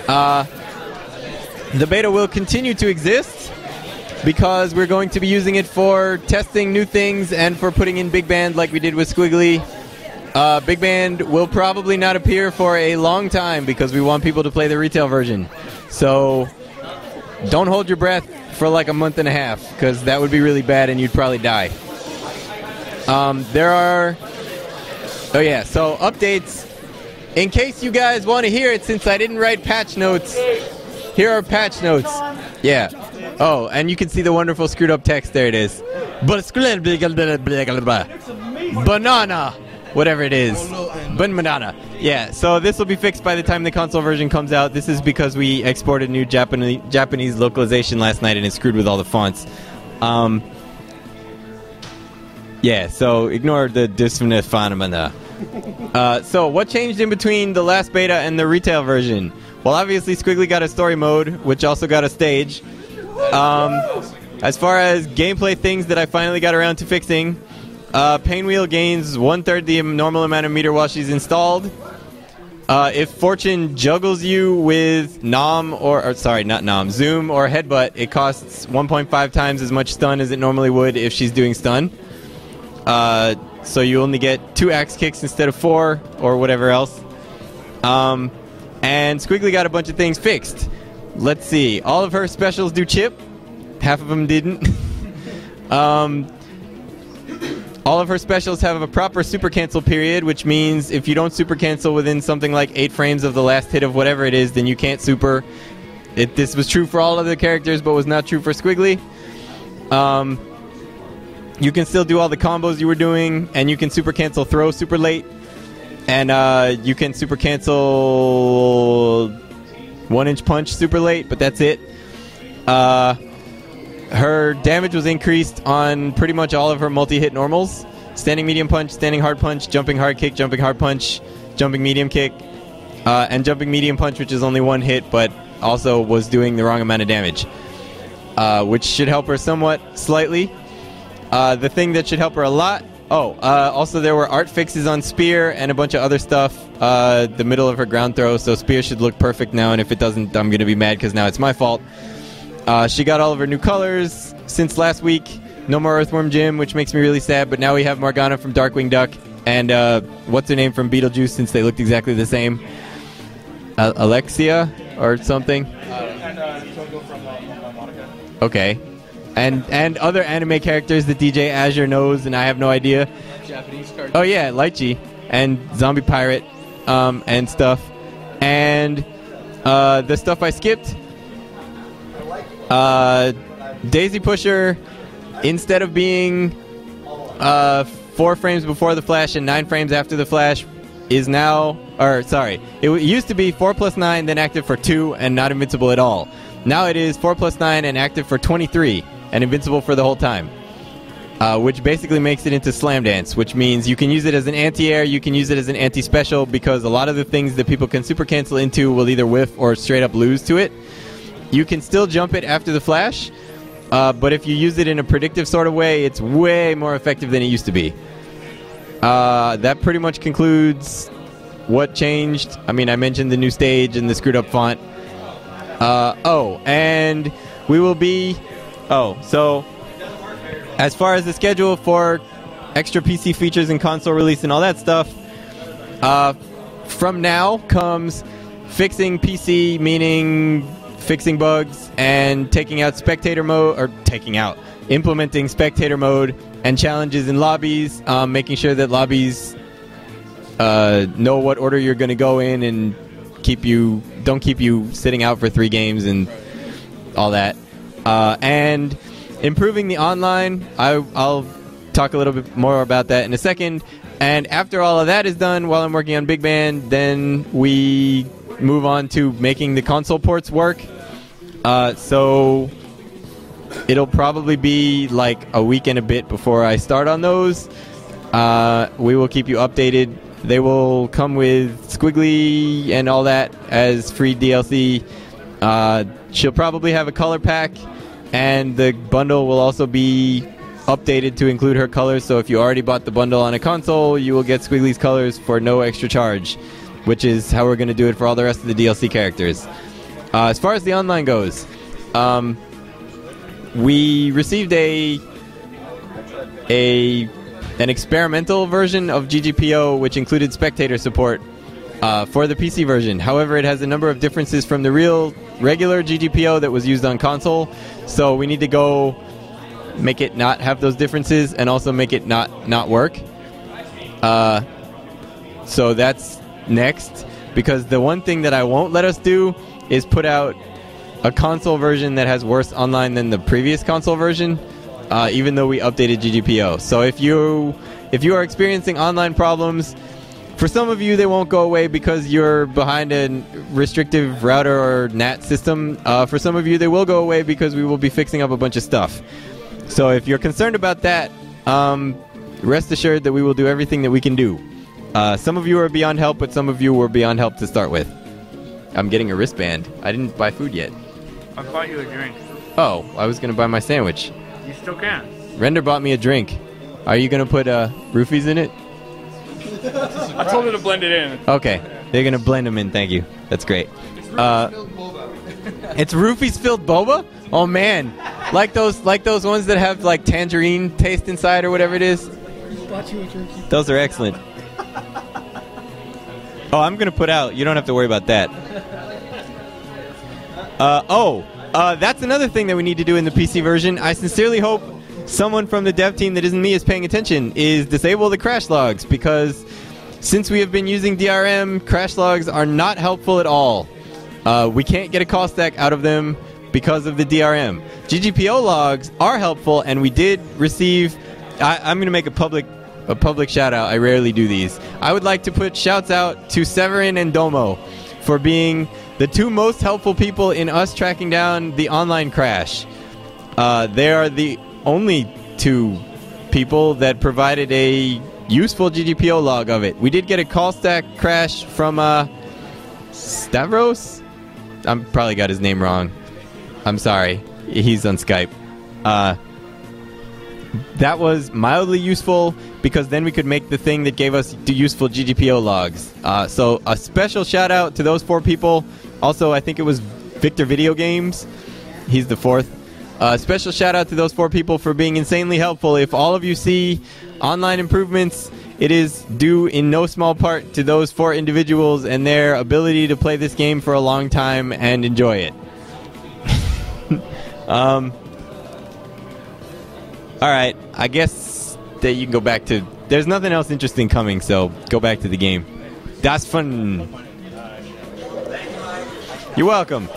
The beta will continue to exist because we're going to be using it for testing new things and for putting in Big Band like we did with Squiggly. Big Band will probably not appear for a long time because we want people to play the retail version. So don't hold your breath for like a month and a half because that would be really bad and you'd probably die. So updates. In case you guys want to hear it, since I didn't write patch notes, here are patch notes. Yeah. Oh, and you can see the wonderful screwed up text. There it is. Banana. Whatever it is. Banana. Yeah, so this will be fixed by the time the console version comes out. This is because we exported new Japanese localization last night and it screwed with all the fonts. Yeah, so ignore the dysphonic phenomena. So what changed in between the last beta and the retail version? Well, obviously Squiggly got a story mode, which also got a stage. As far as gameplay things that I finally got around to fixing, Painwheel gains 1/3 the normal amount of meter while she's installed. If Fortune juggles you with Zoom or Headbutt, it costs 1.5 times as much stun as it normally would if she's doing stun. So you only get 2 axe kicks instead of 4 or whatever else. And Squiggly got a bunch of things fixed. Let's see. All of her specials do chip. Half of them didn't. All of her specials have a proper super cancel period, which means if you don't super cancel within something like 8 frames of the last hit of whatever it is, then you can't super. This was true for all other characters, but was not true for Squiggly. You can still do all the combos you were doing, and you can super cancel throw super late, and you can super cancel 1-inch punch super late, but that's it. Her damage was increased on pretty much all of her multi-hit normals. Standing medium punch, standing hard punch, jumping hard kick, jumping hard punch, jumping medium kick, and jumping medium punch, which is only 1 hit, but also was doing the wrong amount of damage, which should help her somewhat slightly. The thing that should help her a lot... also there were art fixes on Spear and a bunch of other stuff. The middle of her ground throw, so Spear should look perfect now, and if it doesn't, I'm going to be mad because now it's my fault. She got all of her new colors since last week. No more Earthworm Jim, which makes me really sad, but now we have Morgana from Darkwing Duck and what's her name from Beetlejuice, since they looked exactly the same. Alexia or something? Okay. And other anime characters that DJ Azure knows, and I have no idea. Japanese cartoon. Oh yeah, Lychee and Zombie Pirate and stuff. And the stuff I skipped. Daisy Pusher, instead of being 4 frames before the flash and 9 frames after the flash, is now... it used to be 4 plus 9, then active for 2, and not invincible at all. Now it is 4 plus 9 and active for 23, and invincible for the whole time. Which basically makes it into Slam Dance, which means you can use it as an anti-air, you can use it as an anti-special, because a lot of the things that people can super cancel into will either whiff or straight up lose to it. You can still jump it after the flash, but if you use it in a predictive sort of way, it's way more effective than it used to be. That pretty much concludes what changed. I mean, I mentioned the new stage and the screwed up font. And we will be... so as far as the schedule for extra PC features and console release and all that stuff, from now comes fixing PC, meaning fixing bugs and taking out spectator mode, or implementing spectator mode and challenges in lobbies, making sure that lobbies know what order you're going to go in and don't keep you sitting out for 3 games and all that. And improving the online, I'll talk a little bit more about that in a second. And after all of that is done, while I'm working on Big Band, then we move on to making the console ports work. So it'll probably be like a week and a bit before I start on those. We will keep you updated. They will come with Squiggly and all that as free DLC. She'll probably have a color pack, and the bundle will also be updated to include her colors. So if you already bought the bundle on a console, you will get Squiggly's colors for no extra charge, which is how we're going to do it for all the rest of the DLC characters. As far as the online goes, we received an experimental version of GGPO, which included spectator support for the PC version. However, it has a number of differences from the regular GGPO that was used on console, so we need to go make it not have those differences and also make it not work. So that's next, because the one thing that I won't let us do is put out a console version that has worse online than the previous console version, even though we updated GGPO. So if you are experiencing online problems, for some of you they won't go away because you're behind a restrictive router or NAT system. For some of you they will go away because we will be fixing up a bunch of stuff. So if you're concerned about that, rest assured that we will do everything that we can do. Some of you are beyond help, but some of you were beyond help to start with. I'm getting a wristband. I didn't buy food yet. I bought you a drink. Oh, I was going to buy my sandwich. You still can. Render bought me a drink. Are you going to put roofies in it? I told her to blend it in. Okay. They're going to blend them in. Thank you. That's great. It's roofies filled boba? Oh, man. Like those ones that have like tangerine taste inside or whatever it is? Those are excellent. Oh, I'm going to put out. You don't have to worry about that. That's another thing that we need to do in the PC version. I sincerely hope someone from the dev team that isn't me is paying attention, is disable the crash logs, because since we have been using DRM, crash logs are not helpful at all. We can't get a call stack out of them because of the DRM. GGPO logs are helpful, and we did receive... I'm going to make a public shout out. I rarely do these. I would like to put shouts out to Severin and Domo for being the two most helpful people in us tracking down the online crash. They are the only two people that provided a useful GGPO log of it. We did get a call stack crash from Stavros? I probably got his name wrong. I'm sorry. He's on Skype. That was mildly useful because then we could make the thing that gave us the useful GGPO logs. So a special shout out to those 4 people. Also, I think it was Victor Video Games. He's the 4th. Special shout out to those 4 people for being insanely helpful. If all of you see online improvements, it is due in no small part to those 4 individuals and their ability to play this game for a long time and enjoy it. Alright, I guess that you can go back to... There's nothing else interesting coming, so go back to the game. Das fun. You're welcome.